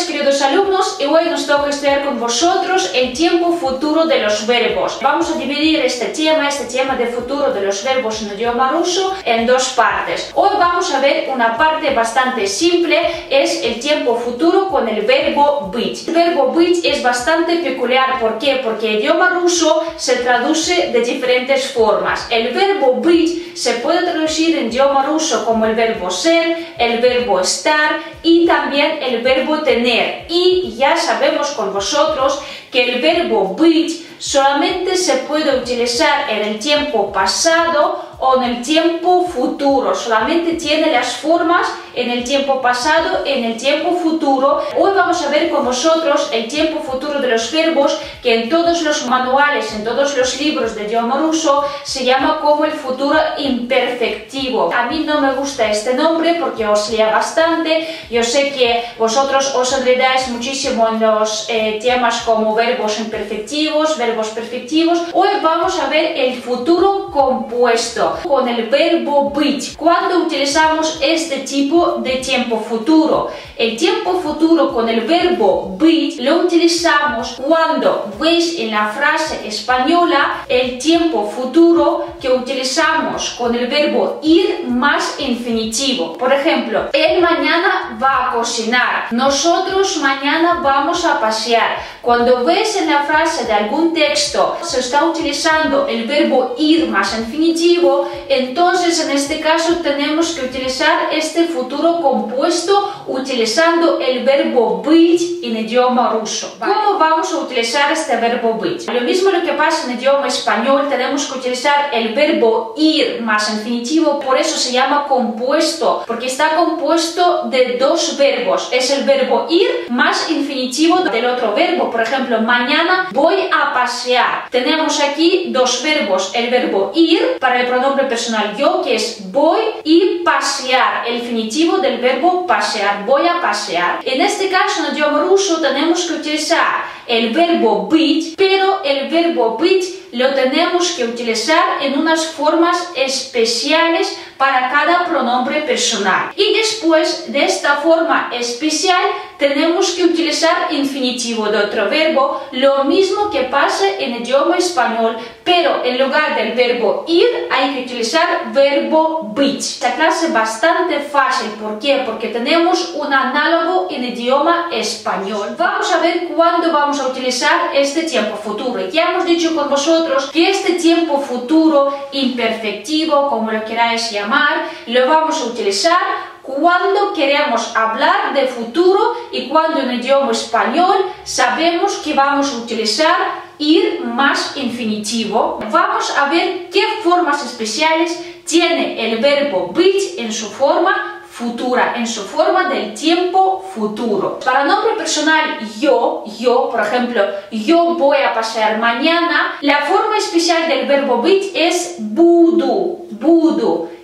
días, queridos alumnos, y hoy nos toca estudiar con vosotros el tiempo futuro de los verbos. Vamos a dividir este tema de futuro de los verbos en el idioma ruso, en dos partes. Hoy vamos a ver una parte bastante simple, es el tiempo futuro con el verbo быть. El verbo быть es bastante peculiar, ¿por qué? Porque el idioma ruso se traduce de diferentes formas. El verbo быть se puede traducir en idioma ruso como el verbo ser, el verbo estar y también el verbo tener. Y ya sabemos con vosotros que el verbo быть solamente se puede utilizar en el tiempo pasado o en el tiempo futuro. Solamente tiene las formas en el tiempo pasado y en el tiempo futuro. Hoy vamos a ver con vosotros el tiempo futuro de los verbos, que en todos los manuales, en todos los libros de idioma ruso se llama como el futuro imperfectivo. A mí no me gusta este nombre porque os lía bastante. Yo sé que vosotros os enredáis muchísimo en los temas como verbos imperfectivos, verbos perfectivos. Hoy vamos a ver el futuro compuesto con el verbo быть. ¿Cuándo utilizamos este tipo de tiempo futuro? El tiempo futuro con el verbo быть lo utilizamos cuando veis en la frase española el tiempo futuro que utilizamos con el verbo ir más infinitivo. Por ejemplo, él mañana va a cocinar, nosotros mañana vamos a pasear. Cuando ves en la frase de algún texto se está utilizando el verbo ir más infinitivo, entonces en este caso tenemos que utilizar este futuro compuesto utilizando el verbo быть en idioma ruso. ¿Cómo vamos a utilizar este verbo быть? Lo mismo lo que pasa en idioma español, tenemos que utilizar el verbo ir más infinitivo, por eso se llama compuesto, porque está compuesto de dos verbos. Es el verbo ir más infinitivo del otro verbo. Por ejemplo, mañana voy a pasear. Tenemos aquí dos verbos, el verbo ir para el pronombre personal yo, que es voy, y pasear, el infinitivo del verbo pasear, voy a pasear. En este caso, en el idioma ruso, tenemos que utilizar el verbo быть, pero el verbo быть lo tenemos que utilizar en unas formas especiales para cada pronombre personal. Y después de esta forma especial tenemos que utilizar infinitivo de otro verbo, lo mismo que pasa en el idioma español, pero en lugar del verbo ir hay que utilizar verbo быть. Esta clase es bastante fácil, ¿por qué? Porque tenemos un análogo en el idioma español. Vamos a ver cuándo vamos a utilizar este tiempo futuro. Ya hemos dicho con vosotros que este tiempo futuro imperfectivo, como lo queráis llamar, lo vamos a utilizar cuando queremos hablar de futuro y cuando en el idioma español sabemos que vamos a utilizar ir más infinitivo. Vamos a ver qué formas especiales tiene el verbo быть en su forma futura, en su forma del tiempo futuro. Para nombre personal yo, por ejemplo, yo voy a pasear mañana, la forma especial del verbo быть es буду.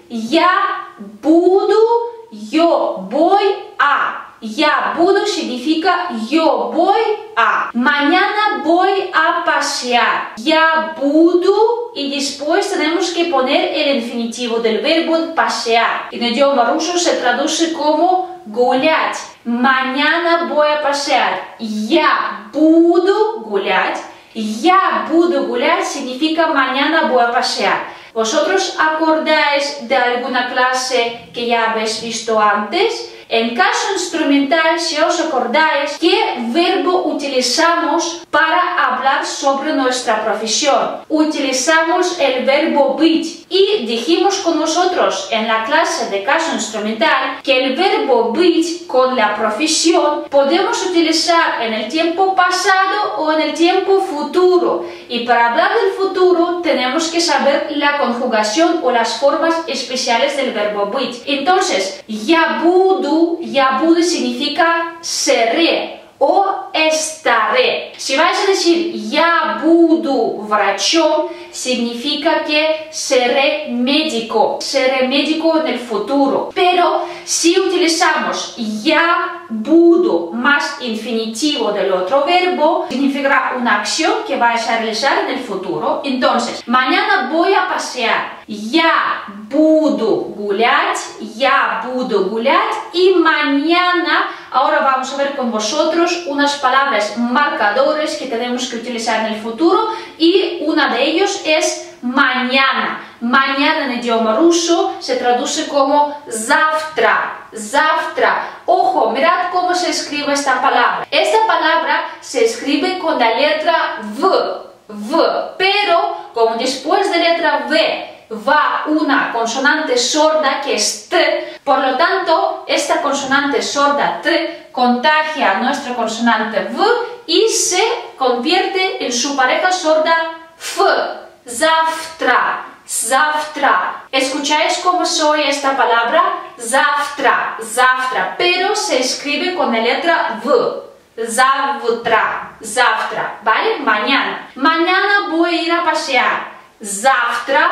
Я буду, yo voy a. Я буду significa yo voy a. Mañana voy a pasear. Я буду y después tenemos que poner el infinitivo del verbo pasear. En el idioma ruso se traduce como гулять. Mañana voy a pasear. Я буду гулять. Я буду гулять significa mañana voy a pasear. ¿Vosotros acordáis de alguna clase que ya habéis visto antes? En caso instrumental, si os acordáis, ¿qué verbo utilizamos para hablar sobre nuestra profesión? Utilizamos el verbo быть. Y dijimos con nosotros en la clase de caso instrumental que el verbo быть con la profesión podemos utilizar en el tiempo pasado o en el tiempo futuro. Y para hablar del futuro tenemos que saber la conjugación o las formas especiales del verbo быть. Entonces, я буду significa seré o estaré. Si vais a decir я буду врачом, significa que seré médico en el futuro. Pero si utilizamos я буду más infinitivo del otro verbo, significará una acción que vais a realizar en el futuro. Entonces, mañana voy a pasear. Я буду гулять, я буду гулять, y mañana. Ahora vamos a ver con vosotros unas palabras marcadores que tenemos que utilizar en el futuro y una de ellos es mañana. Mañana en idioma ruso se traduce como завтра, завтра. Ojo, mirad cómo se escribe esta palabra. Esta palabra se escribe con la letra V, pero como después de letra V va una consonante sorda que es T, por lo tanto esta consonante sorda T contagia a nuestra consonante V y se convierte en su pareja sorda F, завтра, завтра. ¿Escucháis cómo se oye esta palabra? Завтра, завтра, pero se escribe con la letra V. Завтра, завтра, ¿vale? Mañana. Mañana voy a ir a pasear. Завтра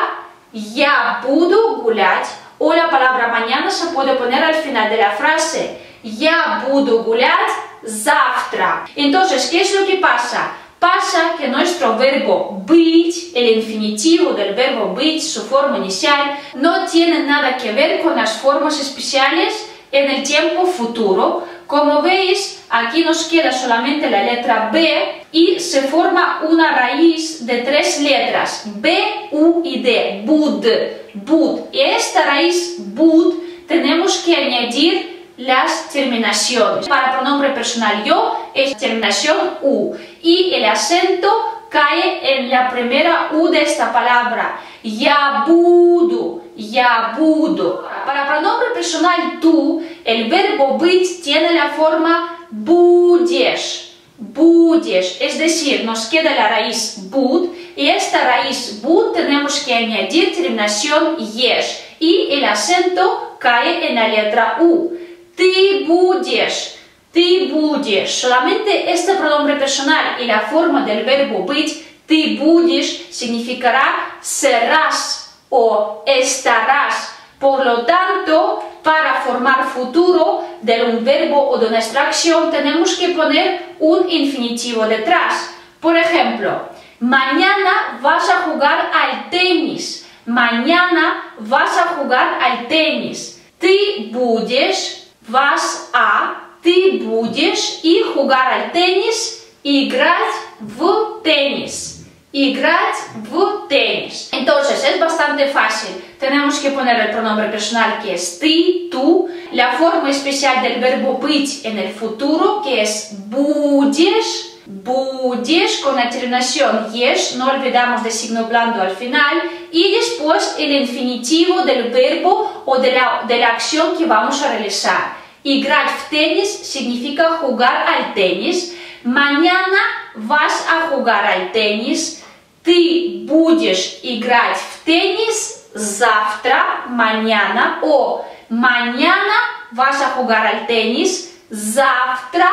я буду гулять. O la palabra mañana se puede poner al final de la frase. Я буду гулять завтра. Entonces, ¿qué es lo que pasa? Pasa que nuestro verbo быть, el infinitivo del verbo быть, su forma inicial, no tiene nada que ver con las formas especiales en el tiempo futuro. Como veis, aquí nos queda solamente la letra B y se forma una raíz de 3 letras, B, U y D, bud, bud. Y a esta raíz bud tenemos que añadir las terminaciones. Para pronombre personal yo es terminación U y el acento cae en la primera U de esta palabra. Я буду, я буду. Para pronombre personal tú, el verbo быть tiene la forma будешь, будешь. Es decir, nos queda la raíz буд y esta raíz буд tenemos que añadir terminación ешь y el acento cae en la letra U. Ты будешь, ты будешь. Solamente este pronombre personal y la forma del verbo быть, ты будешь, significará serás o estarás. Por lo tanto, para formar futuro de un verbo o de nuestra acción tenemos que poner un infinitivo detrás. Por ejemplo, mañana vas a jugar al tenis. Mañana vas a jugar al tenis. Ты будешь, vas a, ты будешь и jugar al tenis, играть в tenis. Играть в tenis. Entonces es bastante fácil. Tenemos que poner el pronombre personal que es ты, tú, la forma especial del verbo быть en el futuro que es будешь, будешь con la terminación ешь, no olvidamos de signo blando al final, y después el infinitivo del verbo o de la acción que vamos a realizar. Играть в tenis significa jugar al tenis. Mañana vas a jugar al tenis. Ты будешь играть в tenis завтра, mañana, o mañana vas a jugar al tenis, завтра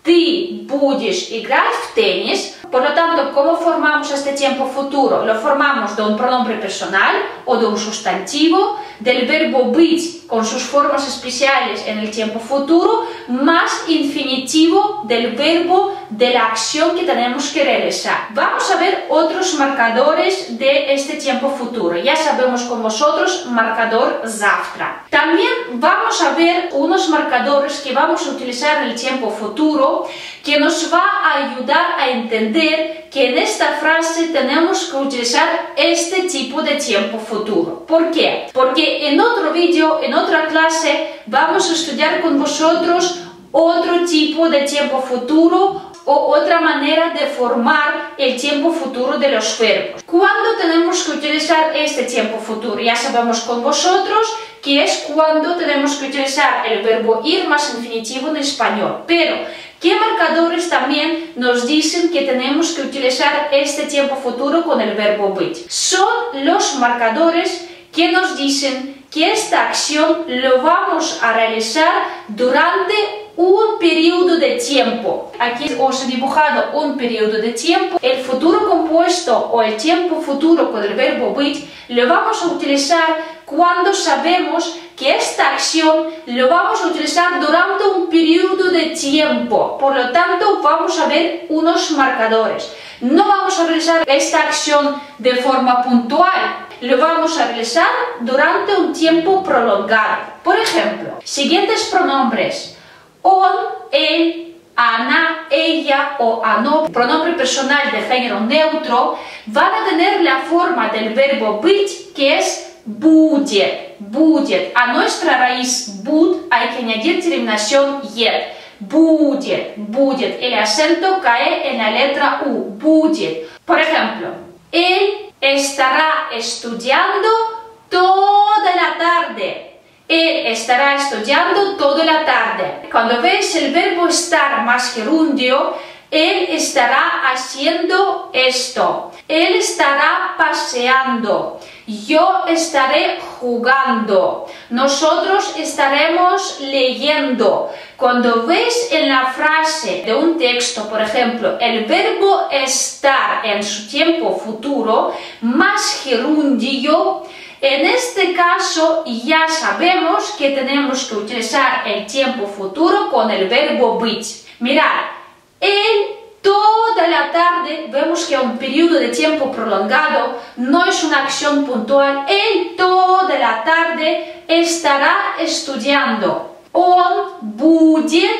ты будешь играть в tenis. Por lo tanto, ¿cómo formamos este tiempo futuro? Lo formamos de un pronombre personal o de un sustantivo, del verbo быть con sus formas especiales en el tiempo futuro, más infinitivo del verbo de la acción que tenemos que realizar. Vamos a ver otros marcadores de este tiempo futuro. Ya sabemos con vosotros marcador завтра. También vamos a ver unos marcadores que vamos a utilizar en el tiempo futuro que nos va a ayudar a entender que en esta frase tenemos que utilizar este tipo de tiempo futuro. ¿Por qué? Porque en otro vídeo, en otra clase, vamos a estudiar con vosotros otro tipo de tiempo futuro o otra manera de formar el tiempo futuro de los verbos. ¿Cuándo tenemos que utilizar este tiempo futuro? Ya sabemos con vosotros que es cuando tenemos que utilizar el verbo ir más infinitivo en español. Pero, ¿qué marcadores también nos dicen que tenemos que utilizar este tiempo futuro con el verbo быть? Son los marcadores que nos dicen que esta acción lo vamos a realizar durante un periodo de tiempo. Aquí os he dibujado un periodo de tiempo. El futuro compuesto o el tiempo futuro con el verbo быть lo vamos a utilizar cuando sabemos que esta acción lo vamos a utilizar durante un periodo de tiempo. Por lo tanto, vamos a ver unos marcadores. No vamos a realizar esta acción de forma puntual. Lo vamos a realizar durante un tiempo prolongado. Por ejemplo, Siguientes pronombres. On, él, она, ella o оно, pronombre personal de género neutro, van a tener la forma del verbo быть, que es будет, будет. A nuestra raíz bud hay que añadir terminación yet. Будет, будет. El acento cae en la letra U, будет. Por ejemplo, él estará estudiando toda la tarde. Él estará estudiando toda la tarde. Cuando ves el verbo estar más gerundio, él estará haciendo esto. Él estará paseando. Yo estaré jugando. Nosotros estaremos leyendo. Cuando ves en la frase de un texto, por ejemplo, el verbo estar en su tiempo futuro, más gerundio, en este caso ya sabemos que tenemos que utilizar el tiempo futuro con el verbo быть. Mirad, él toda la tarde, vemos que un periodo de tiempo prolongado no es una acción puntual. Él toda la tarde estará estudiando. Он будет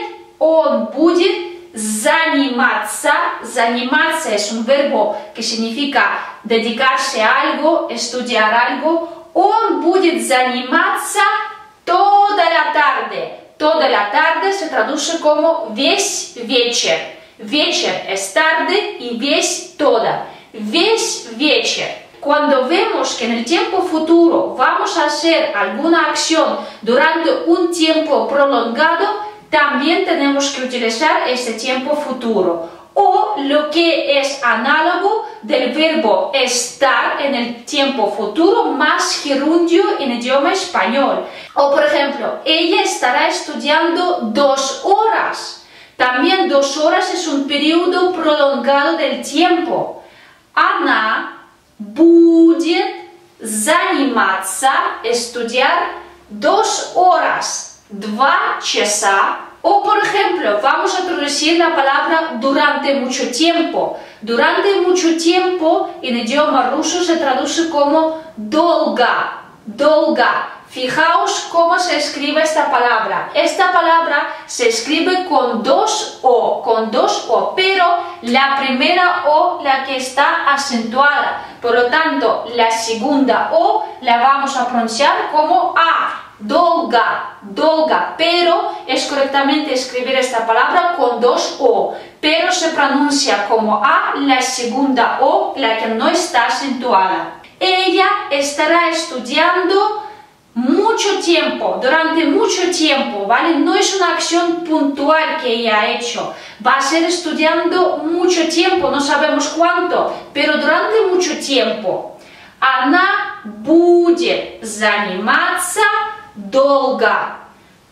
заниматься. Заниматься es un verbo que significa dedicarse a algo, estudiar algo. Он будет заниматься toda la tarde. Toda la tarde se traduce como весь вечер. Вечер es tarde y весь toda. Весь вечер. Cuando vemos que en el tiempo futuro vamos a hacer alguna acción durante un tiempo prolongado, también tenemos que utilizar este tiempo futuro. O lo que es análogo del verbo estar en el tiempo futuro más gerundio en idioma español. O por ejemplo, ella estará estudiando 2 horas. También 2 horas es un periodo prolongado del tiempo. Она будет заниматься, estudiar 2 horas, 2 часа. O por ejemplo, vamos a traducir la palabra durante mucho tiempo. Durante mucho tiempo en idioma ruso se traduce como долго, долго. Fijaos cómo se escribe esta palabra. Esta palabra se escribe con 2 O, pero la primera O la que está acentuada. Por lo tanto, la segunda O la vamos a pronunciar como A. Долго, долго, pero es correctamente escribir esta palabra con 2 O, pero se pronuncia como A la segunda O, la que no está acentuada. Ella estará estudiando mucho tiempo, durante mucho tiempo, ¿vale? No es una acción puntual que ella ha hecho. Va a ser estudiando mucho tiempo, no sabemos cuánto, pero durante mucho tiempo. Она будет заниматься долго.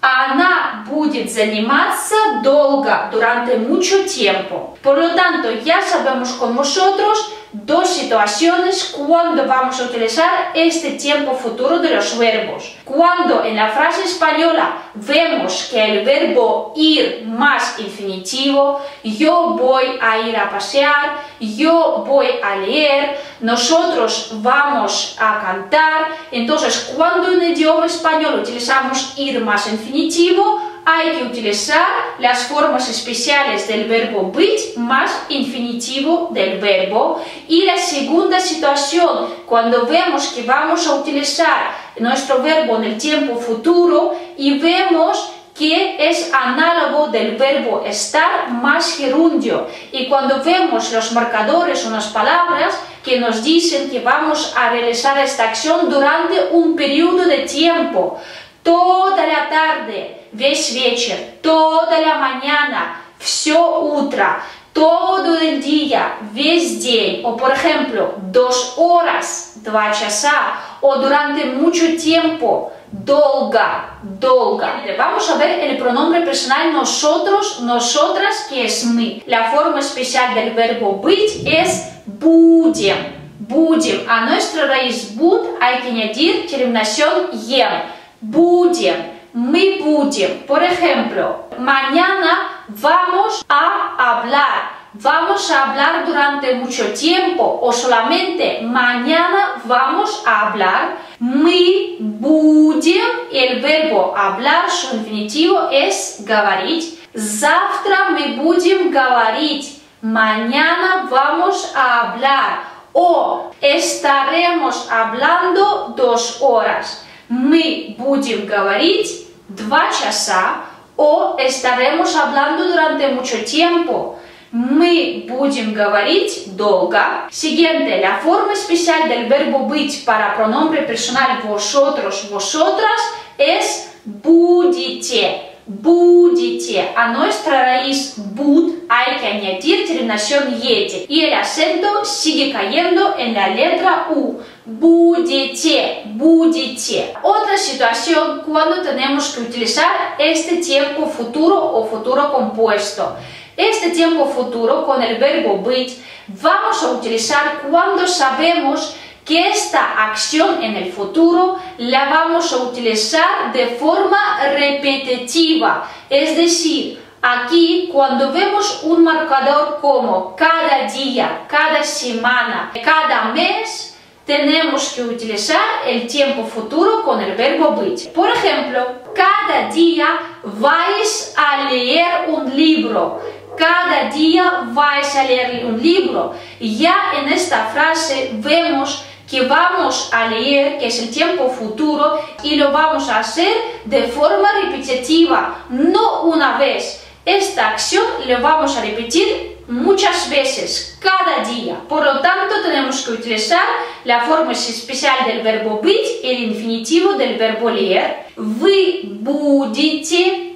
Она будет заниматься долго, durante mucho tiempo. Por lo tanto, ya sabemos con vosotros 2 situaciones cuando vamos a utilizar este tiempo futuro de los verbos. Cuando en la frase española vemos que el verbo ir más infinitivo, yo voy a ir a pasear, yo voy a leer, nosotros vamos a cantar. Entonces, cuando en idioma español utilizamos ir más infinitivo, hay que utilizar las formas especiales del verbo быть más infinitivo del verbo. Y la segunda situación, cuando vemos que vamos a utilizar nuestro verbo en el tiempo futuro y vemos que es análogo del verbo estar más gerundio. Y cuando vemos los marcadores o las palabras que nos dicen que vamos a realizar esta acción durante un periodo de tiempo, toda la tarde, весь вечер, toda la mañana, все утро, todo el día, весь день, o por ejemplo, 2 horas, 2 часа, o durante mucho tiempo, долго, долго. Vamos a ver el pronombre personal nosotros, nosotras, que es мы. La forma especial del verbo быть es будем, будем. A nuestra raíz bud hay que añadir terminación ем. Будем, мы будем. Por ejemplo, mañana vamos a hablar. Vamos a hablar durante mucho tiempo o solamente mañana vamos a hablar. Мы будем, el verbo hablar, su infinitivo es говорить. Завтра мы будем говорить. Mañana vamos a hablar. O estaremos hablando 2 horas. Мы будем говорить 2 часа. O estaremos hablando durante mucho tiempo. Мы будем говорить долго. Siguiente, la forma especial del verbo быть para pronombre personal vosotros, vosotras es будете. Будете. A nuestra raíz bud hay que añadir terminación yete y el acento sigue cayendo en la letra U. Будете, будете. Otra situación cuando tenemos que utilizar este tiempo futuro o futuro compuesto. Este tiempo futuro con el verbo быть vamos a utilizar cuando sabemos que esta acción en el futuro la vamos a utilizar de forma repetitiva. Es decir, aquí cuando vemos un marcador como cada día, cada semana, cada mes, tenemos que utilizar el tiempo futuro con el verbo быть. Por ejemplo, cada día vais a leer un libro. Cada día vais a leer un libro. Ya en esta frase vemos que vamos a leer, que es el tiempo futuro, y lo vamos a hacer de forma repetitiva, no una vez. Esta acción la vamos a repetir muchas veces, cada día. Por lo tanto, tenemos que utilizar la forma especial del verbo быть, el infinitivo del verbo leer. Вы будете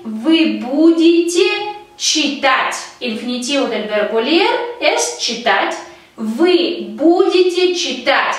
читать. Infinitivo del verbo leer es читать. Вы будете читать.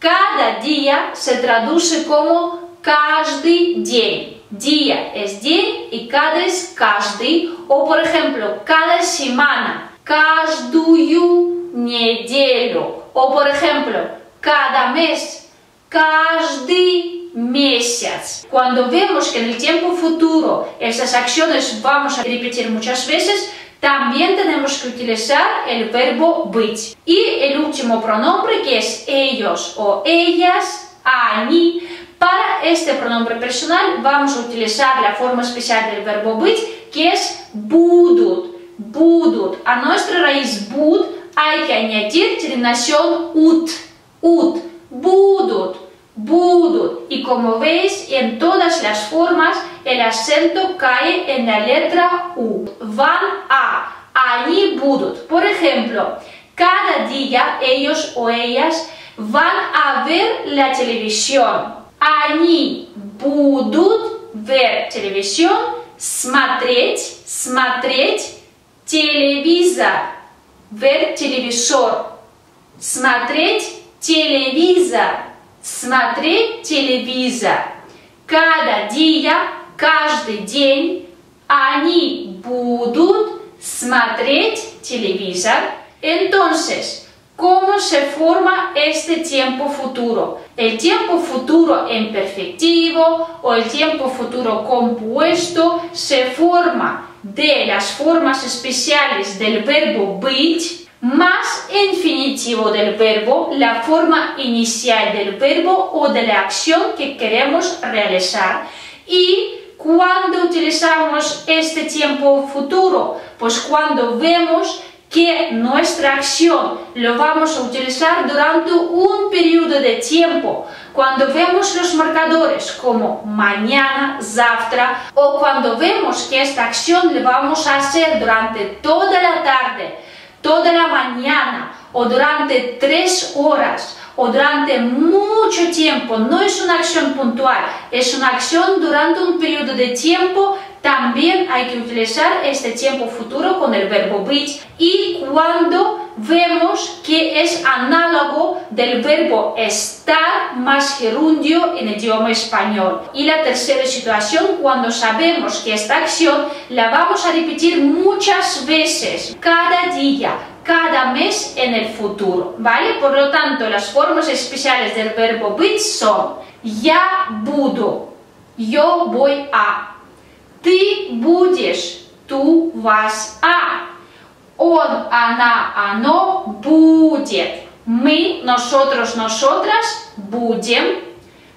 Cada día se traduce como каждый день. Día es день y cada es каждый. O por ejemplo, cada semana. Каждую неделю. O por ejemplo, cada mes. Каждый месяц. Cuando vemos que en el tiempo futuro estas acciones vamos a repetir muchas veces, también tenemos que utilizar el verbo быть. Y el último pronombre que es ellos o ellas, они. Para este pronombre personal vamos a utilizar la forma especial del verbo быть, que es будут. Будут. A nuestra raíz bud hay que añadir terminación ut. Ut. Будут. Будут. Y como veis, en todas las formas el acento cae en la letra U. Van a. Они будут. Por ejemplo, cada día ellos o ellas van a ver la televisión. Они будут ver televisión. Смотреть. Смотреть. Телевизор. Ver televisor. Смотреть телевизор. Смотреть телевизор. Cada día, каждый день, они будут смотреть телевизор. Entonces, ¿cómo se forma este tiempo futuro? El tiempo futuro imperfectivo o el tiempo futuro compuesto se forma de las formas especiales del verbo быть más infinitivo del verbo, la forma inicial del verbo o de la acción que queremos realizar. Y cuando utilizamos este tiempo futuro, pues cuando vemos que nuestra acción lo vamos a utilizar durante un periodo de tiempo, cuando vemos los marcadores como mañana, завтра, o cuando vemos que esta acción la vamos a hacer durante toda la tarde, toda la mañana o durante 3 horas o durante mucho tiempo, no es una acción puntual, es una acción durante un periodo de tiempo, también hay que utilizar este tiempo futuro con el verbo быть. Y cuando vemos que es análogo del verbo estar más gerundio en el idioma español. Y la tercera situación, cuando sabemos que esta acción la vamos a repetir muchas veces, cada día, cada mes en el futuro, ¿vale? Por lo tanto, las formas especiales del verbo быть son я буду, yo voy a, ты будешь, tú vas a, он, она, оно будет, мы, nosotros, nosotras будем,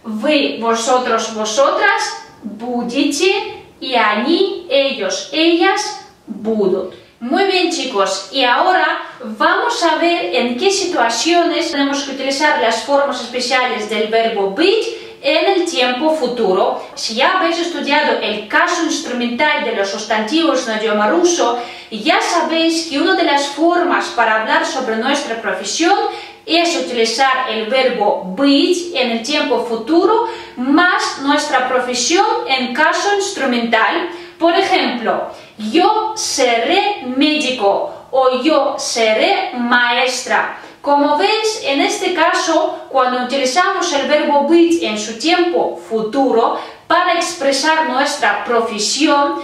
вы, vosotros, vosotras будете, y они, ellos, ellas будут. Muy bien, chicos, y ahora vamos a ver en qué situaciones tenemos que utilizar las formas especiales del verbo быть en el tiempo futuro. Si ya habéis estudiado el caso instrumental de los sustantivos en el idioma ruso, ya sabéis que una de las formas para hablar sobre nuestra profesión es utilizar el verbo быть en el tiempo futuro más nuestra profesión en caso instrumental. Por ejemplo, yo seré médico o yo seré maestra. Como veis, en este caso, cuando utilizamos el verbo быть en su tiempo futuro para expresar nuestra profesión,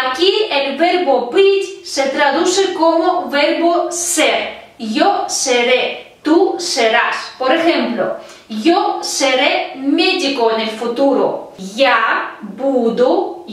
aquí el verbo быть se traduce como verbo ser. Yo seré, tú serás. Por ejemplo, yo seré médico en el futuro. Я буду,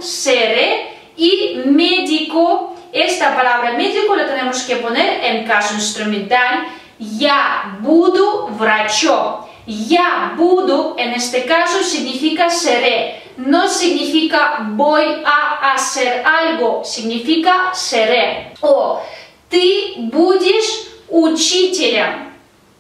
seré, y médico, esta palabra médico la tenemos que poner en caso instrumental. Я буду врачом. Я буду en este caso significa seré. No significa voy a hacer algo, significa seré. O ты будешь учителем.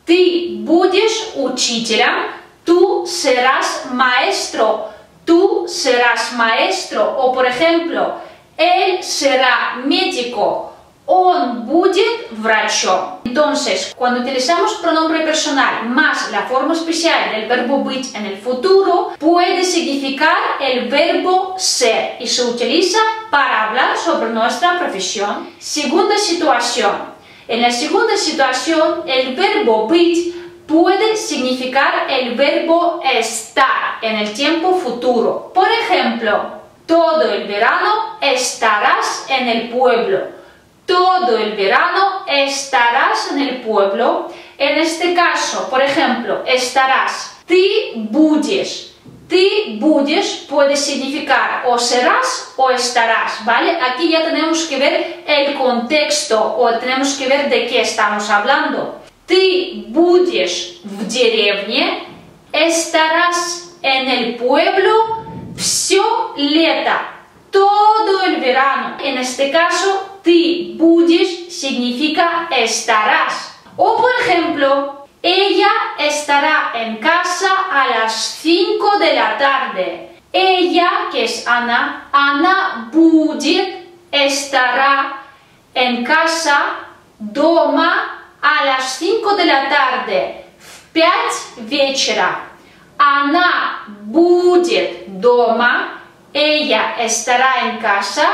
Ты будешь учителем. Tú serás maestro. Tú serás maestro. O por ejemplo, él será médico. Он будет врачом. Entonces, cuando utilizamos pronombre personal más la forma especial del verbo быть en el futuro, puede significar el verbo ser y se utiliza para hablar sobre nuestra profesión. Segunda situación. En la segunda situación, el verbo быть puede significar el verbo estar en el tiempo futuro. Por ejemplo, todo el verano estarás en el pueblo. Todo el verano estarás en el pueblo. En este caso, por ejemplo, estarás. Ты будешь. Ты будешь puede significar o serás o estarás, ¿vale? Aquí ya tenemos que ver el contexto o tenemos que ver de qué estamos hablando. Ты будешь в деревне, estarás en el pueblo все лето, todo el verano. En este caso, ты будешь significa estarás. O por ejemplo, ella estará en casa a las 5 de la tarde. Ella, que es Ana, Ana будет, estará en casa, дома, a las 5 de la tarde, в 5 вечера. Она будет дома, ella estará en casa,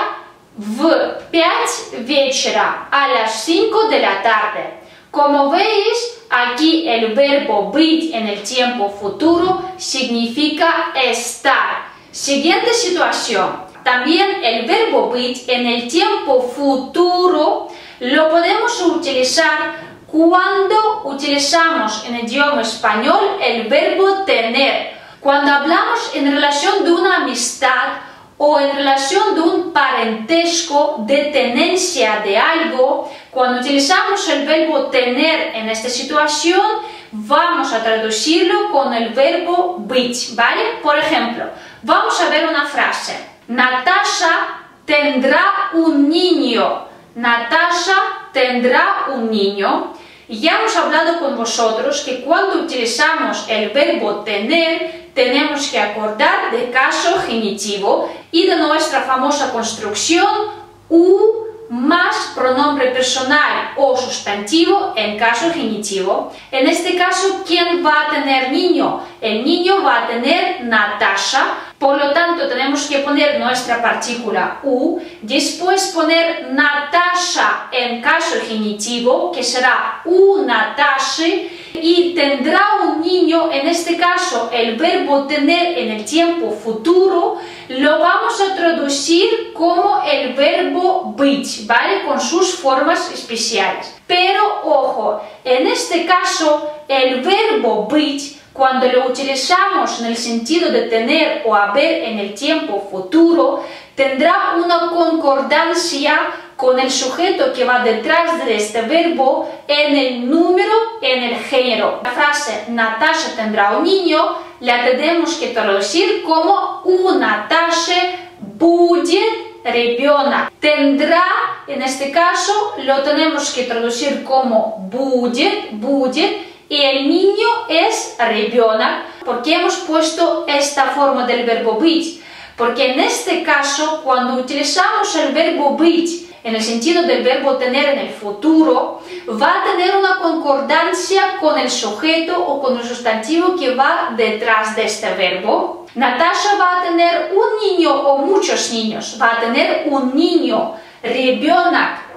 в 5 вечера, a las 5 de la tarde. Como veis, aquí el verbo быть en el tiempo futuro significa estar. Siguiente situación. También el verbo быть en el tiempo futuro lo podemos utilizar cuando utilizamos en el idioma español el verbo tener. Cuando hablamos en relación de una amistad o en relación de un parentesco de tenencia de algo, cuando utilizamos el verbo tener en esta situación, vamos a traducirlo con el verbo быть, ¿vale? Por ejemplo, vamos a ver una frase. Natasha tendrá un niño. Natasha tendrá un niño. Ya hemos hablado con vosotros que cuando utilizamos el verbo tener, tenemos que acordar del caso genitivo y de nuestra famosa construcción u más pronombre personal o sustantivo en caso genitivo. En este caso, ¿quién va a tener niño? El niño va a tener Natasha. Por lo tanto, tenemos que poner nuestra partícula u, después poner Natasha en caso genitivo, que será u Natasha, y tendrá un niño. En este caso, el verbo tener en el tiempo futuro lo vamos a traducir como el verbo быть, ¿vale? Con sus formas especiales. Pero, ojo, en este caso, el verbo быть, cuando lo utilizamos en el sentido de tener o haber en el tiempo futuro, tendrá una concordancia con el sujeto que va detrás de este verbo en el número, en el género. La frase Natasha tendrá un niño la tenemos que traducir como у Наташи будет ребенок. Tendrá, en este caso, lo tenemos que traducir como будет, y el niño es ребенок. ¿Por qué hemos puesto esta forma del verbo быть? Porque en este caso, cuando utilizamos el verbo быть en el sentido del verbo tener en el futuro, va a tener una concordancia con el sujeto o con el sustantivo que va detrás de este verbo. Natasha va a tener un niño o muchos niños, va a tener un niño, ребенок.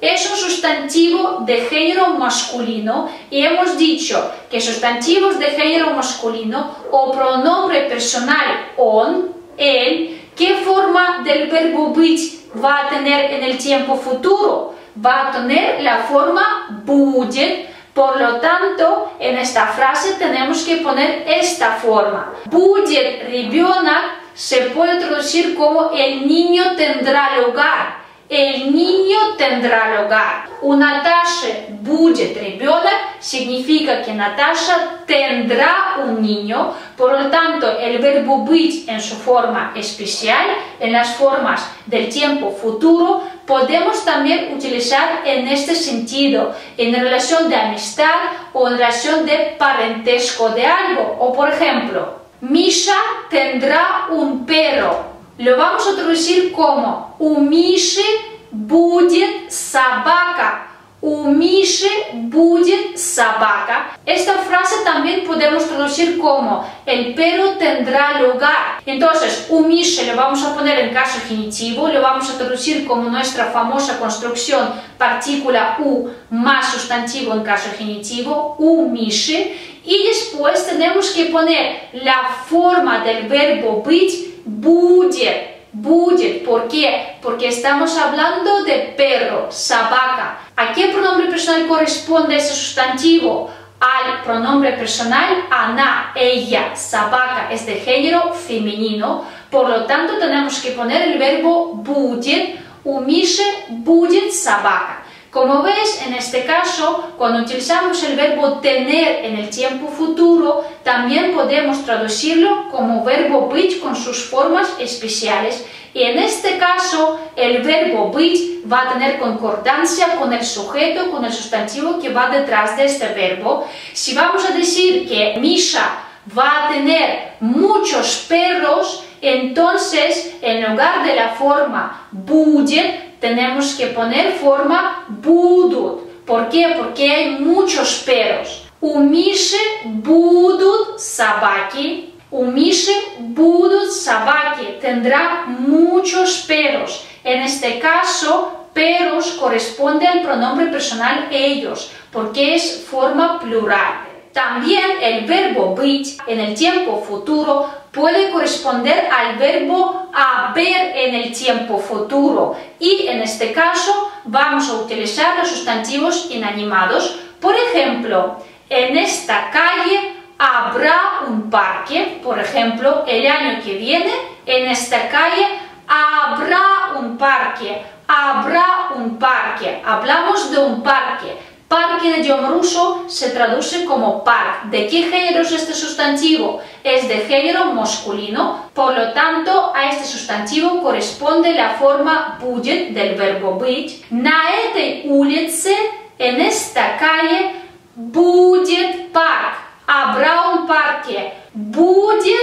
Es un sustantivo de género masculino y hemos dicho que sustantivos de género masculino o pronombre personal on, él, ¿qué forma del verbo быть va a tener en el tiempo futuro? Va a tener la forma будет. Por lo tanto, en esta frase tenemos que poner esta forma. Будет ребенок se puede traducir como el niño tendrá lugar. El niño tendrá lugar. У Наташи будет ребенок significa que Natasha tendrá un niño. Por lo tanto, el verbo быть en su forma especial, en las formas del tiempo futuro, podemos también utilizar en este sentido, en relación de amistad o en relación de parentesco de algo. O por ejemplo, Misha tendrá un perro. Lo vamos a traducir como у Миши будет собака. У Миши будет собака. Esta frase también podemos traducir como el perro tendrá lugar. Entonces, у Миши lo vamos a poner en caso genitivo, lo vamos a traducir como nuestra famosa construcción partícula u más sustantivo en caso genitivo, у Миши. Y después tenemos que poner la forma del verbo быть, будет. ¿Por qué? Porque estamos hablando de perro, собака. ¿A qué pronombre personal corresponde ese sustantivo? Al pronombre personal она, ella. собака es de género femenino. Por lo tanto, tenemos que poner el verbo будет. У Миши будет собака. Como ves, en este caso, cuando utilizamos el verbo tener en el tiempo futuro, también podemos traducirlo como verbo быть con sus formas especiales. Y en este caso, el verbo быть va a tener concordancia con el sujeto, con el sustantivo que va detrás de este verbo. Si vamos a decir que Misha va a tener muchos perros, entonces, en lugar de la forma будет, tenemos que poner forma будут. ¿Por qué? Porque hay muchos perros. У Миши будут собаки. У Миши будут собаки. Tendrá muchos perros. En este caso, perros corresponde al pronombre personal ellos, porque es forma plural. También el verbo быть en el tiempo futuro puede corresponder al verbo haber en el tiempo futuro y en este caso vamos a utilizar los sustantivos inanimados. Por ejemplo, en esta calle habrá un parque. Por ejemplo, el año que viene en esta calle habrá un parque. Habrá un parque. Hablamos de un parque. Parque en idioma ruso se traduce como park. ¿De qué género es este sustantivo? Es de género masculino, por lo tanto a este sustantivo corresponde la forma будет del verbo быть. На этой улице, en esta calle, будет park. Habrá un parque. Будет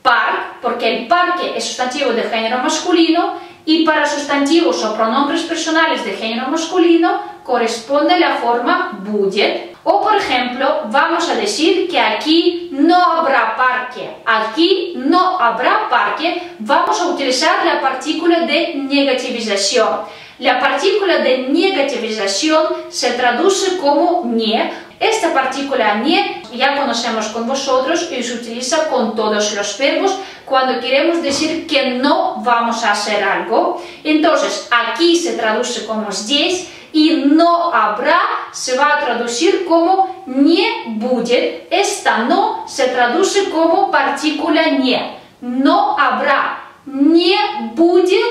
park, porque el parque es sustantivo de género masculino y para sustantivos o pronombres personales de género masculino corresponde la forma будет. O por ejemplo, vamos a decir que aquí no habrá parque. Aquí no habrá parque. Vamos a utilizar la partícula de negativización. La partícula de negativización se traduce como не. Esta partícula не ya conocemos con vosotros y se utiliza con todos los verbos cuando queremos decir que no vamos a hacer algo. Entonces, aquí se traduce como здесь. Y no habrá se va a traducir como не будет. Esta no se traduce como partícula не. No habrá. Не будет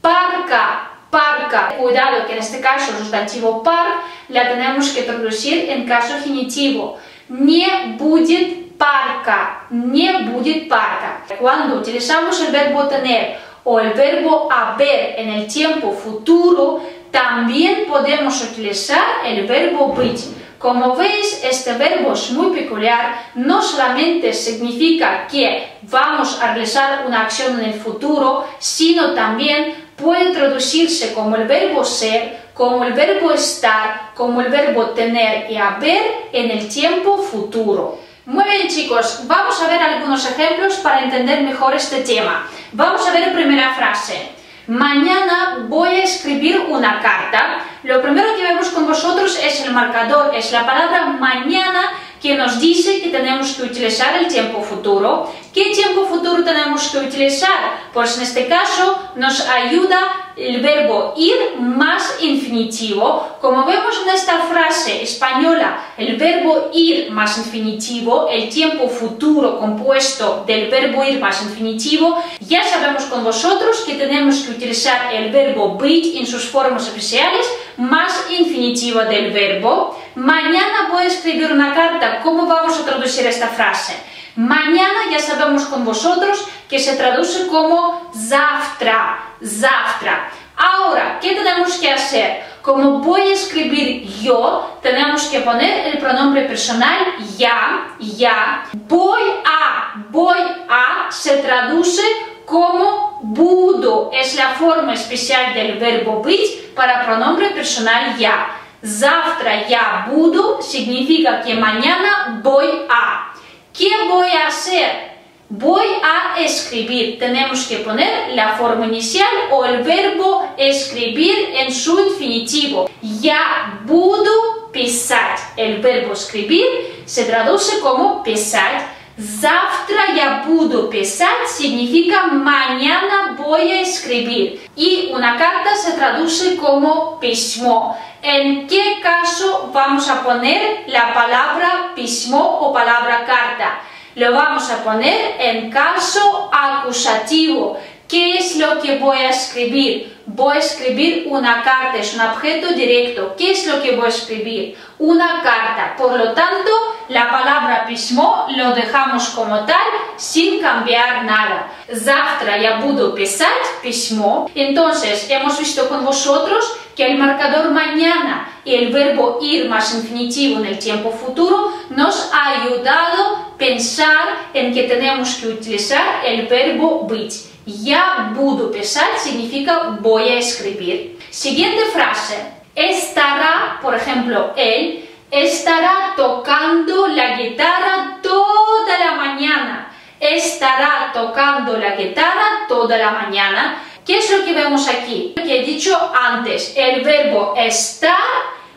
парка. parca. Cuidado que en este caso el sustantivo park la tenemos que traducir en caso genitivo. Не будет парка, не будет парка. Cuando utilizamos el verbo tener o el verbo haber en el tiempo futuro, también podemos utilizar el verbo быть. Como veis, este verbo es muy peculiar, no solamente significa que vamos a realizar una acción en el futuro, sino también puede traducirse como el verbo ser, como el verbo estar, como el verbo tener y haber en el tiempo futuro. Muy bien, chicos, vamos a ver algunos ejemplos para entender mejor este tema. Vamos a ver la primera frase. Mañana voy a escribir una carta. Lo primero que vemos con vosotros es el marcador, es la palabra mañana que nos dice que tenemos que utilizar el tiempo futuro. ¿Qué tiempo futuro tenemos que utilizar? Pues en este caso nos ayuda el verbo ir más infinitivo. Como vemos en esta frase española, el verbo ir más infinitivo, el tiempo futuro compuesto del verbo ir más infinitivo, ya sabemos con vosotros que tenemos que utilizar el verbo быть en sus formas especiales más infinitiva del verbo. Mañana voy a escribir una carta. ¿Cómo vamos a traducir esta frase? Mañana ya sabemos con vosotros que se traduce como завтра, завтра. Ahora, ¿qué tenemos que hacer? Como voy a escribir yo, tenemos que poner el pronombre personal ya, ya. Voy a, se traduce como буду. Es la forma especial del verbo быть para pronombre personal ya. Завтра я буду significa que mañana voy a. ¿Qué voy a hacer? Voy a escribir. Tenemos que poner la forma inicial o el verbo escribir en su infinitivo. Я буду писать. El verbo escribir se traduce como писать. Завтра я буду писать significa mañana voy a escribir. Y una carta se traduce como письмо. ¿En qué caso vamos a poner la palabra письмо o palabra carta? Lo vamos a poner en caso acusativo. ¿Qué es lo que voy a escribir? Voy a escribir una carta, es un objeto directo. ¿Qué es lo que voy a escribir? Una carta. Por lo tanto, la palabra письмо lo dejamos como tal, sin cambiar nada. Завтра я буду писать письмо. Entonces, hemos visto con vosotros que el marcador mañana y el verbo ir más infinitivo en el tiempo futuro nos ha ayudado a pensar en que tenemos que utilizar el verbo быть. Я буду писать significa voy a escribir. Siguiente frase. Estará, por ejemplo, él estará tocando la guitarra toda la mañana. Estará tocando la guitarra toda la mañana. ¿Qué es lo que vemos aquí? Lo que he dicho antes, el verbo estar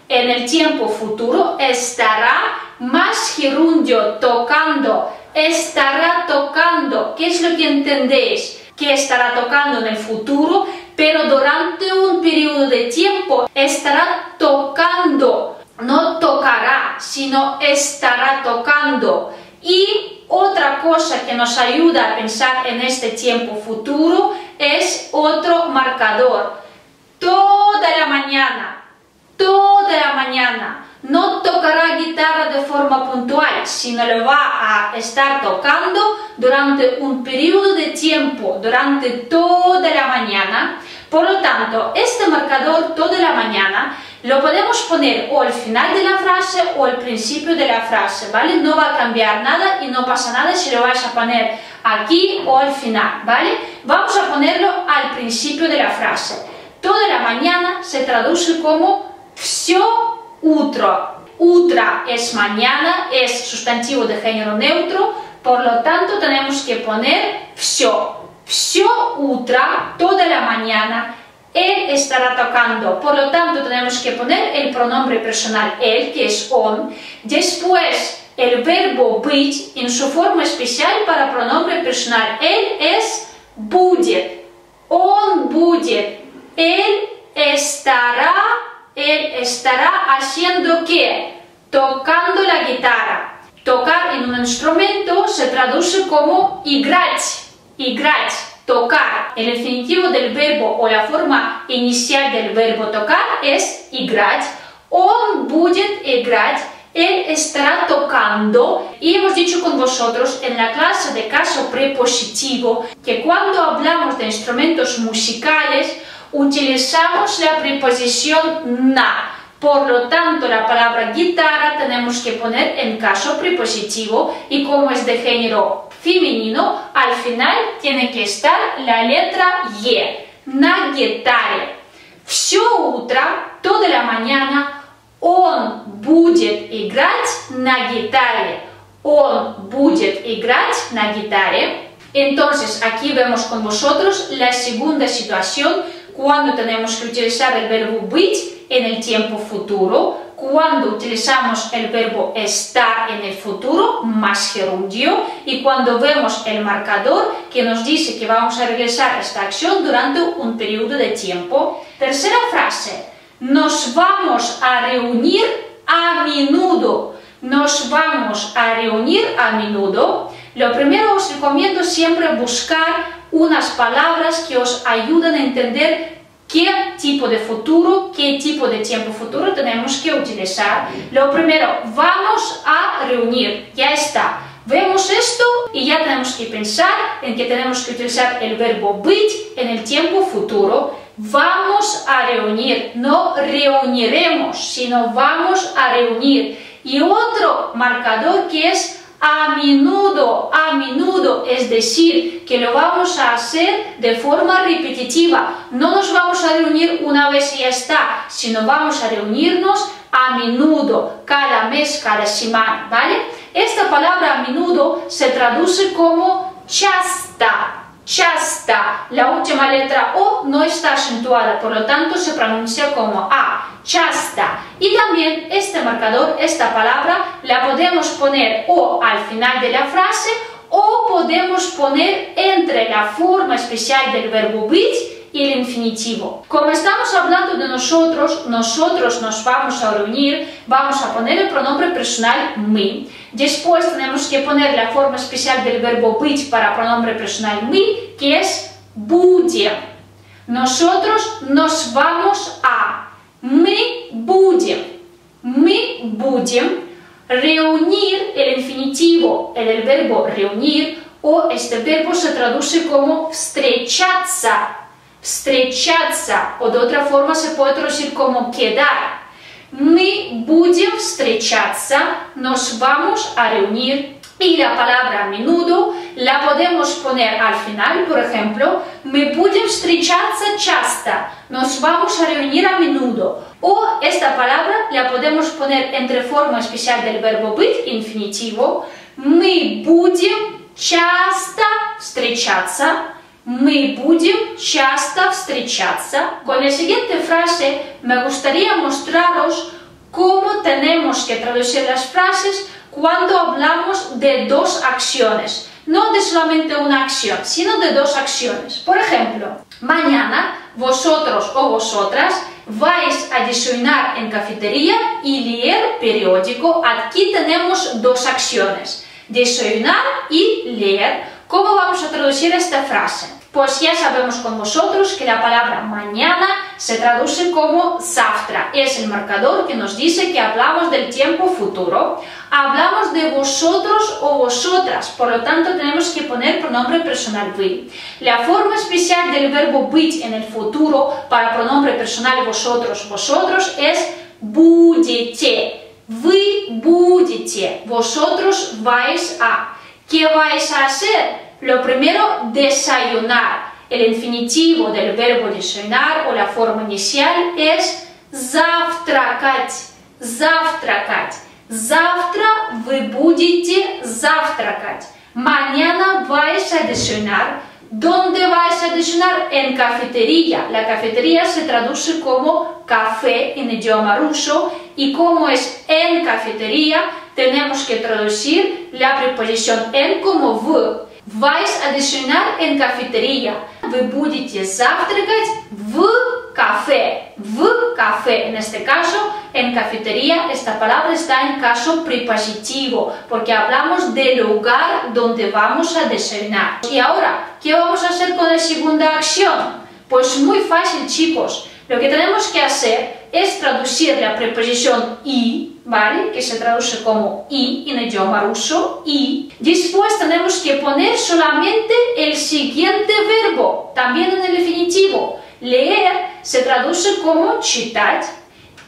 en el tiempo futuro estará más gerundio tocando. Estará tocando. ¿Qué es lo que entendéis? Que estará tocando en el futuro, pero durante un periodo de tiempo estará tocando, no tocará, sino estará tocando. Y otra cosa que nos ayuda a pensar en este tiempo futuro es otro marcador. Toda la mañana, no tocará guitarra de forma puntual, sino lo va a estar tocando durante un periodo de tiempo, durante toda la mañana. Por lo tanto, este marcador toda la mañana lo podemos poner o al final de la frase o al principio de la frase, ¿vale? No va a cambiar nada y no pasa nada si lo vais a poner aquí o al final, ¿vale? Vamos a ponerlo al principio de la frase. Toda la mañana se traduce como всё утро. Утро es mañana, es sustantivo de género neutro, por lo tanto tenemos que poner всё. Всё утро, toda la mañana, él estará tocando. Por lo tanto tenemos que poner el pronombre personal él, que es он. Después el verbo быть en su forma especial para pronombre personal él es будет. Он будет. Él estará haciendo ¿qué? Tocando la guitarra. Tocar en un instrumento se traduce como играть. Играть. Tocar, el infinitivo del verbo o la forma inicial del verbo tocar es играть. Он будет играть, él estará tocando. Y hemos dicho con vosotros en la clase de caso prepositivo que cuando hablamos de instrumentos musicales utilizamos la preposición na. Por lo tanto, la palabra guitarra tenemos que poner en caso prepositivo y como es de género femenino, al final tiene que estar la letra E. На гитаре. Все утро, toda la mañana, он будет играть на гитаре. Он будет играть на гитаре. Entonces, aquí vemos con vosotros la segunda situación cuando tenemos que utilizar el verbo быть en el tiempo futuro, cuando utilizamos el verbo estar en el futuro, más gerundio, y cuando vemos el marcador que nos dice que vamos a realizar esta acción durante un periodo de tiempo. Tercera frase, nos vamos a reunir a menudo. Nos vamos a reunir a menudo. Lo primero os recomiendo siempre buscar unas palabras que os ayuden a entender qué tipo de futuro, qué tipo de tiempo futuro tenemos que utilizar. Lo primero, vamos a reunir, ya está. Vemos esto y ya tenemos que pensar en que tenemos que utilizar el verbo быть en el tiempo futuro. Vamos a reunir, no reuniremos, sino vamos a reunir. Y otro marcador que es a menudo, es decir, que lo vamos a hacer de forma repetitiva. No nos vamos a reunir una vez y ya está, sino vamos a reunirnos a menudo, cada mes, cada semana, ¿vale? Esta palabra a menudo se traduce como часто. Часто. La última letra O no está acentuada, por lo tanto se pronuncia como A. Часто. Y también este marcador, esta palabra, la podemos poner o al final de la frase o podemos poner entre la forma especial del verbo быть y el infinitivo. Como estamos hablando de nosotros nos vamos a reunir, vamos a poner el pronombre personal мы. Después tenemos que poner la forma especial del verbo быть para pronombre personal мы, que es будем. Nosotros nos vamos a. Мы будем reunir, el infinitivo en el verbo reunir, o este verbo se traduce como встречаться. Встречаться, o de otra forma se puede traducir como quedar. Мы будем встречаться, nos vamos a reunir. Y la palabra a menudo la podemos poner al final, por ejemplo, мы будем встречаться часто, nos vamos a reunir a menudo. O esta palabra la podemos poner entre forma especial del verbo быть, infinitivo, мы будем часто встречаться. Мы будем часто встречаться. Con la siguiente frase me gustaría mostraros cómo tenemos que traducir las frases cuando hablamos de dos acciones. No de solamente una acción, sino de dos acciones. Por ejemplo, mañana vosotros o vosotras vais a desayunar en cafetería y leer periódico. Aquí tenemos dos acciones, desayunar y leer. ¿Cómo vamos a traducir esta frase? Pues ya sabemos con vosotros que la palabra mañana se traduce como завтра. Es el marcador que nos dice que hablamos del tiempo futuro. Hablamos de vosotros o vosotras, por lo tanto tenemos que poner pronombre personal вы. La forma especial del verbo быть en el futuro para pronombre personal vosotros, vosotros es будете. Вы будете, vosotros vais a. ¿Qué vais a hacer? Lo primero, desayunar. El infinitivo del verbo desayunar o la forma inicial es завтракать. Завтракать. Завтра вы будете завтракать. Mañana vais a desayunar. ¿Dónde vais a desayunar? En cafetería. La cafetería se traduce como café en idioma ruso y como es en cafetería, tenemos que traducir la preposición en como в. Vais a desayunar en cafetería. Вы будете завтракать в café, v café. En este caso, en cafetería, esta palabra está en caso prepositivo, porque hablamos del lugar donde vamos a desayunar. Y ahora, ¿qué vamos a hacer con la segunda acción? Pues muy fácil, chicos. Lo que tenemos que hacer es traducir la preposición y, ¿vale? Que se traduce como y en el idioma ruso, y. Después tenemos que poner solamente el siguiente verbo, también en el definitivo. Leer se traduce como читать,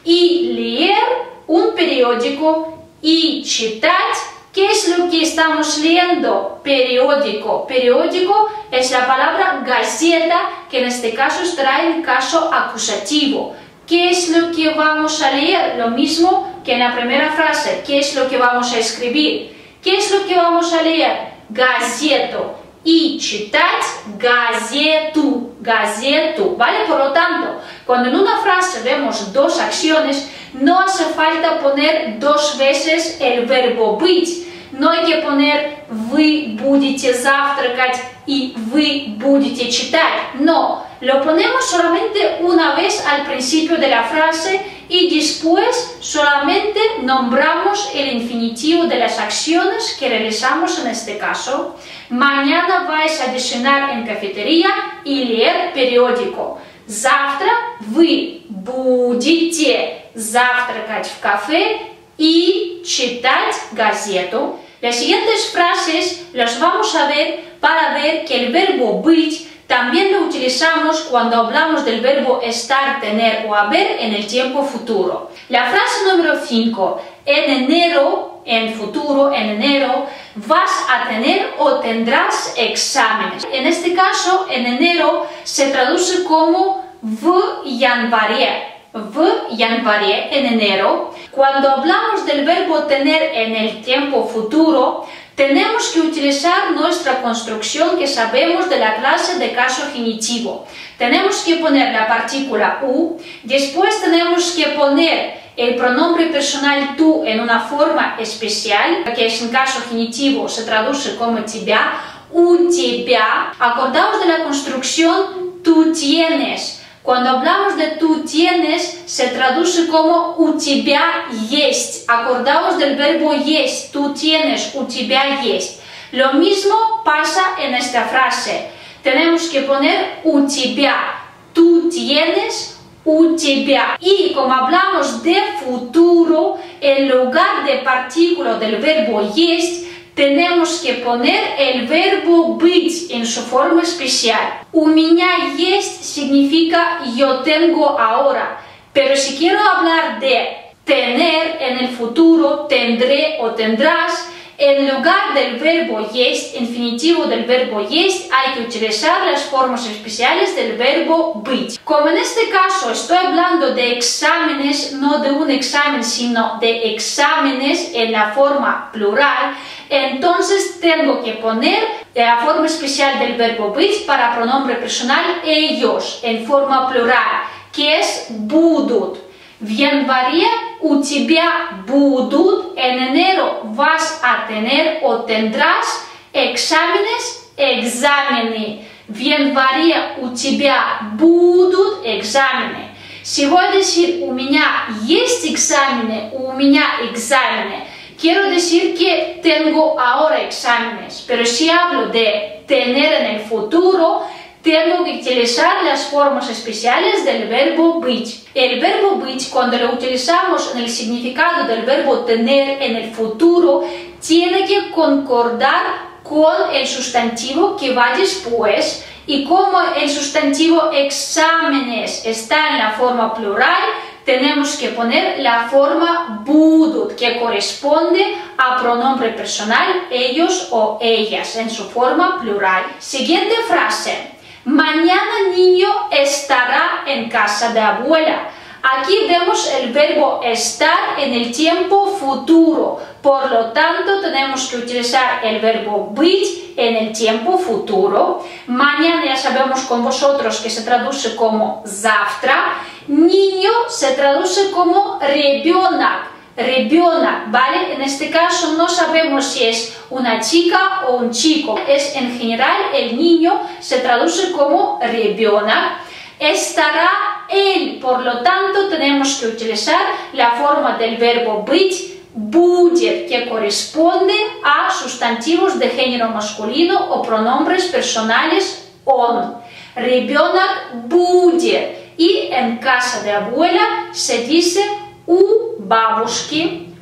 y leer un periódico y читать. ¿Qué es lo que estamos leyendo? Periódico. Periódico es la palabra gaceta, que en este caso estará en caso acusativo. ¿Qué es lo que vamos a leer? Lo mismo que en la primera frase. ¿Qué es lo que vamos a escribir? ¿Qué es lo que vamos a leer? Газету. Y читать газету. Газету. ¿Vale? Por lo tanto, cuando en una frase vemos dos acciones, no hace falta poner dos veces el verbo быть. No hay que poner вы будете завтракать y вы будете читать. No, lo ponemos solamente una vez al principio de la frase y después solamente nombramos el infinitivo de las acciones que realizamos en este caso. Mañana vais a desayunar en cafetería y leer periódico. Завтра вы будете завтракать в кафе y читать газету. Las siguientes frases las vamos a ver para ver que el verbo быть también lo utilizamos cuando hablamos del verbo estar, tener o haber en el tiempo futuro. La frase número 5, en enero, en futuro, en enero, vas a tener o tendrás exámenes. En este caso, en enero se traduce como в январе. В январе, en enero. Cuando hablamos del verbo tener en el tiempo futuro, tenemos que utilizar nuestra construcción que sabemos de la clase de caso genitivo. Tenemos que poner la partícula u, después tenemos que poner el pronombre personal tú en una forma especial, que es en caso genitivo se traduce como тебя, у тебя. Acordaos de la construcción tú tienes. Cuando hablamos de tú tienes, se traduce como у тебя есть. Acordaos del verbo есть, tú tienes, у тебя есть. Lo mismo pasa en esta frase. Tenemos que poner у тебя, tú tienes, у тебя. Y como hablamos de futuro, en lugar de partícula del verbo есть, tenemos que poner el verbo быть en su forma especial. У меня есть significa yo tengo ahora, pero si quiero hablar de tener en el futuro, tendré o tendrás, en lugar del verbo есть, infinitivo del verbo есть, hay que utilizar las formas especiales del verbo быть. Como en este caso estoy hablando de exámenes, no de un examen, sino de exámenes en la forma plural, entonces tengo que poner la forma especial del verbo быть para pronombre personal ellos, en forma plural, que es будут. В январе у тебя будут, en enero vas a tener o tendrás exámenes, exámenes. В январе у тебя будут exámenes. Si voy a decir у меня есть exámenes, у меня exámenes, quiero decir que tengo ahora exámenes, pero si hablo de tener en el futuro, tengo que utilizar las formas especiales del verbo быть. El verbo быть, cuando lo utilizamos en el significado del verbo tener en el futuro, tiene que concordar con el sustantivo que va después, y como el sustantivo exámenes está en la forma plural, tenemos que poner la forma будут, que corresponde a pronombre personal ellos o ellas en su forma plural. Siguiente frase. Mañana niño estará en casa de abuela. Aquí vemos el verbo estar en el tiempo futuro, por lo tanto tenemos que utilizar el verbo быть en el tiempo futuro. Mañana ya sabemos con vosotros que se traduce como завтра. Niño se traduce como ребенок. Ребенок, ¿vale? En este caso no sabemos si es una chica o un chico. Es en general el niño se traduce como ребенок. Estará él. Por lo tanto, tenemos que utilizar la forma del verbo быть, будет, que corresponde a sustantivos de género masculino o pronombres personales он. Ребенок будет. Y en casa de abuela se dice у бабушки.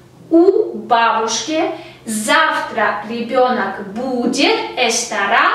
Завтра ребенок будет, estará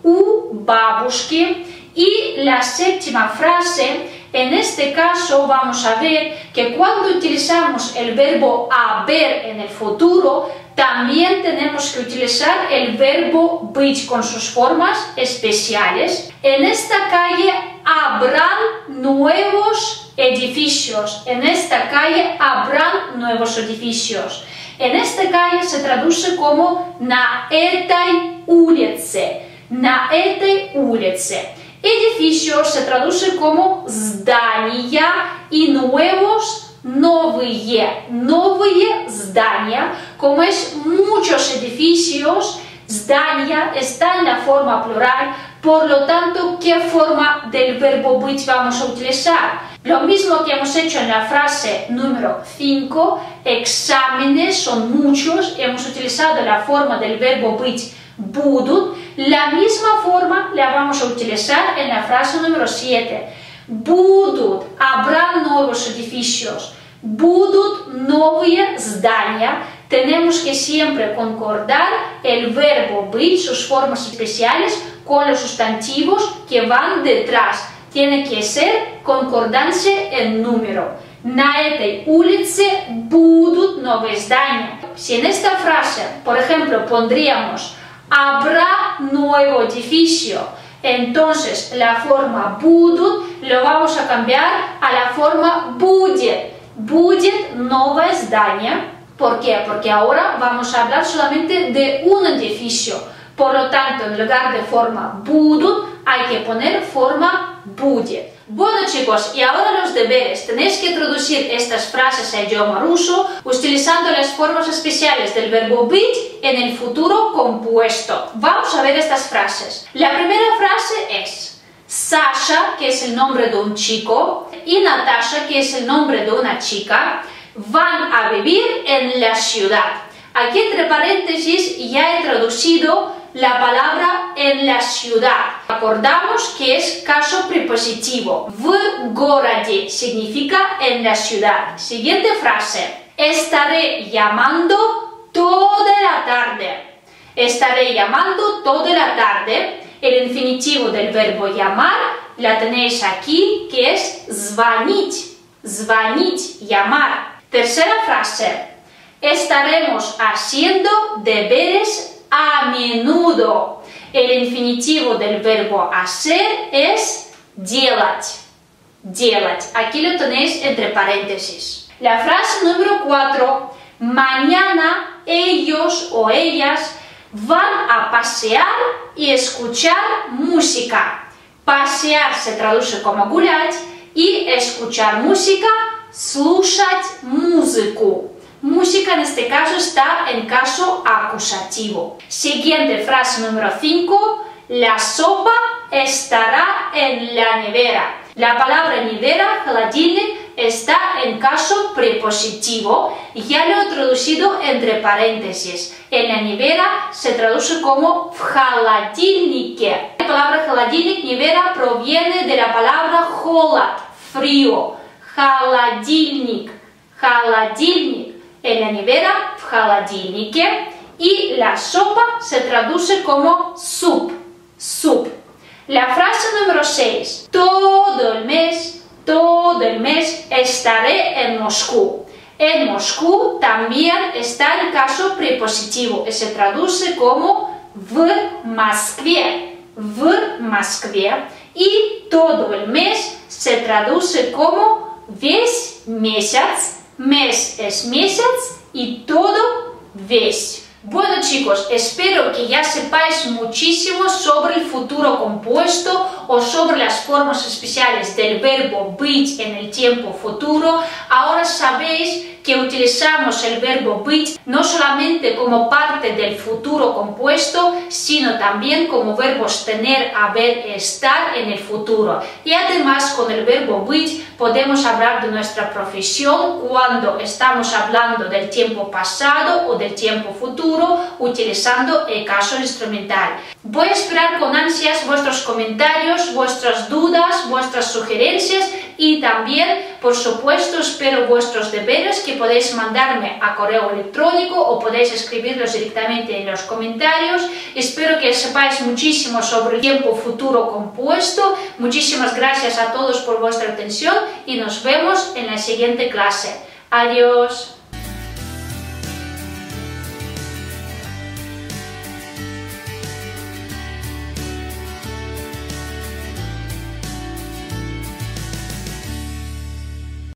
у бабушки. Y la séptima frase, en este caso vamos a ver que cuando utilizamos el verbo haber en el futuro, también tenemos que utilizar el verbo быть con sus formas especiales. En esta calle habrán nuevos edificios. En esta calle habrán nuevos edificios. En esta calle se traduce como на этой улице. На этой улице. Edificio se traduce como здания y nuevos, новые здания. Como es muchos edificios, здания está en la forma plural, por lo tanto, ¿qué forma del verbo быть vamos a utilizar? Lo mismo que hemos hecho en la frase número 5, exámenes son muchos, hemos utilizado la forma del verbo быть будут, la misma forma la vamos a utilizar en la frase número 7. Будут, habrá nuevos edificios, будут новые здания. Tenemos que siempre concordar el verbo быть, sus formas especiales, con los sustantivos que van detrás. Tiene que ser concordancia en número. На этой улице будут новые здания. Si en esta frase, por ejemplo, pondríamos habrá nuevo edificio, entonces la forma будут lo vamos a cambiar a la forma будет. Будет новое здание. ¿Por qué? Porque ahora vamos a hablar solamente de un edificio. Por lo tanto, en lugar de forma будут, hay que poner forma будет. Bueno chicos, y ahora los deberes. Tenéis que traducir estas frases a idioma ruso utilizando las formas especiales del verbo быть en el futuro compuesto. Vamos a ver estas frases. La primera frase es Sasha, que es el nombre de un chico, y Natasha, que es el nombre de una chica, van a vivir en la ciudad. Aquí entre paréntesis ya he traducido la palabra en la ciudad. Acordamos que es caso prepositivo. В городе significa en la ciudad. Siguiente frase. Estaré llamando toda la tarde. Estaré llamando toda la tarde. El infinitivo del verbo llamar la tenéis aquí, que es звонить. Звонить, llamar. Tercera frase. Estaremos haciendo deberes a menudo. El infinitivo del verbo hacer es делать. Делать. Aquí lo tenéis entre paréntesis. La frase número 4. Mañana ellos o ellas van a pasear y escuchar música. Pasear se traduce como гулять y escuchar música, слушать музыку. Música en este caso está en caso acusativo. Siguiente frase número 5. La sopa estará en la nevera. La palabra nevera, холодильник, está en caso prepositivo y ya lo he traducido entre paréntesis. En la nevera se traduce como в холодильнике. La palabra холодильник, nevera, proviene de la palabra холод, frío. Холодильник, холодильник. En la nevera, в холодильнике. Y la sopa se traduce como суп, суп. La frase número 6. Todo el mes estaré en Moscú. En Moscú también está el caso prepositivo y se traduce como в Москве, в Москве. Y todo el mes se traduce como весь месяц. Mes es месяц y todo весь. Bueno chicos, espero que ya sepáis muchísimo sobre el futuro compuesto o sobre las formas especiales del verbo быть en el tiempo futuro, ahora sabéis que utilizamos el verbo быть no solamente como parte del futuro compuesto, sino también como verbos tener, haber, estar en el futuro. Y además con el verbo быть podemos hablar de nuestra profesión cuando estamos hablando del tiempo pasado o del tiempo futuro utilizando el caso instrumental. Voy a esperar con ansias vuestros comentarios, vuestras dudas, vuestras sugerencias y también, por supuesto, espero vuestros deberes que podéis mandarme a correo electrónico o podéis escribirlos directamente en los comentarios. Espero que sepáis muchísimo sobre el tiempo futuro compuesto. Muchísimas gracias a todos por vuestra atención y nos vemos en la siguiente clase. Adiós.